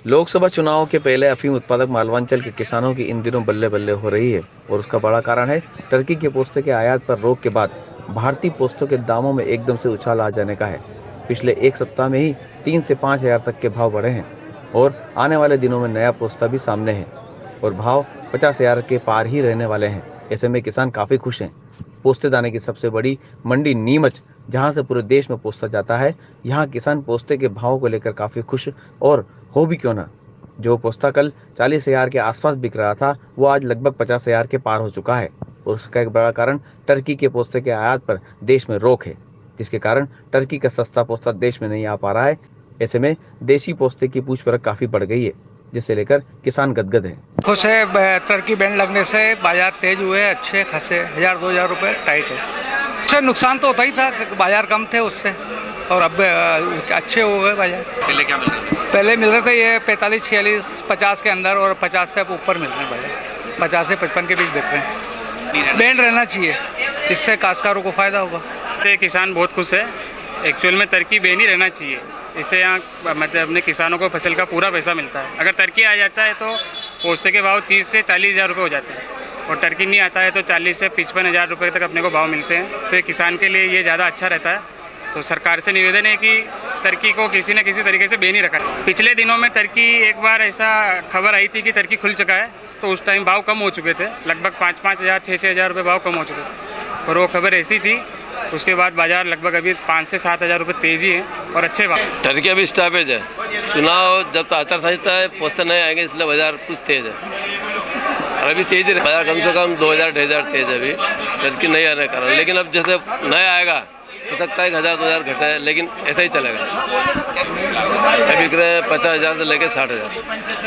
लोकसभा चुनाव के पहले अफीम उत्पादक मालवांचल के किसानों की इन दिनों बल्ले बल्ले हो रही है और उसका बड़ा कारण है टर्की के पोस्ते के आयात पर रोक के बाद भारतीय पोस्तों के दामों में एकदम से उछाल आ जाने का है। पिछले एक सप्ताह में ही 3 से 5 हजार तक के भाव बढ़े हैं और आने वाले दिनों में नया पोस्ता भी सामने है और भाव 50 हजार के पार ही रहने वाले हैं। ऐसे में किसान काफी खुश हैं। पोस्ते दाने की सबसे बड़ी मंडी नीमच, जहां से पूरे देश में पोस्ता जाता है, यहाँ किसान पोस्ते के भाव को लेकर काफी खुश और हो भी क्यों ना। जो पोस्ता कल 40 हजार के आसपास बिक रहा था, वो आज लगभग 50 हजार के पार हो चुका है और उसका एक बड़ा कारण टर्की के पोस्ते के आयात पर देश में रोक है, जिसके कारण टर्की का सस्ता पोस्ता देश में नहीं आ पा रहा है। ऐसे में देशी पोस्ते की पूछ परख काफी बढ़ गई है, जिसे लेकर किसान गदगद है। खुश है। टर्की बैन लगने से बाजार तेज हुए, अच्छे खासे 1000-2000 रुपए टाइट है। उससे नुकसान तो होता ही था, बाजार कम थे उससे, और अब अच्छे हो गए बाजार। पहले क्या मिल रहा था? पहले मिल रहे थे ये 45, 46, 50 के अंदर, और 50 से अब ऊपर मिल रहे हैं बाजार। 50 से 55 के बीच बिक रहे हैं। बैन रहना चाहिए, इससे काश्तकारों को फायदा होगा। किसान बहुत खुश है। एक्चुअल में टर्की बैन ही रहना चाहिए, इससे यहाँ मतलब अपने किसानों को फसल का पूरा पैसा मिलता है। अगर टर्की आ जाता है तो पोस्ते के भाव 30 से 40 हज़ार रुपये हो जाते हैं, और टर्की नहीं आता है तो 40 से 55 हज़ार रुपये तक अपने को भाव मिलते हैं। तो ये किसान के लिए ये ज़्यादा अच्छा रहता है। तो सरकार से निवेदन है कि टर्की को किसी न किसी तरीके से बैन ही रखा है। पिछले दिनों में टर्की, एक बार ऐसा खबर आई थी कि टर्की खुल चुका है, तो उस टाइम भाव कम हो चुके थे, लगभग 5-5 हज़ार 6-6 हज़ार रुपये भाव कम हो चुके थे, और वो खबर ऐसी थी। उसके बाद बाजार लगभग अभी 5 से 7 हज़ार रुपये तेजी है और अच्छे भाव। टर्की अभी स्टॉपेज है, चुनाव जब तो आचार संहिता है, पोस्टर नहीं आएंगे, इसलिए बाजार कुछ तेज है। और अभी तेज है बाजार, कम से कम 2000-2500 तेज है अभी टर्की नहीं आने के कारण। लेकिन अब जैसे नया आएगा हो सकता है 1000-2000 घटे, लेकिन ऐसा ही चलेगा। अभी बिक रहे हैं 50 हज़ार से लेकर 60 हज़ार।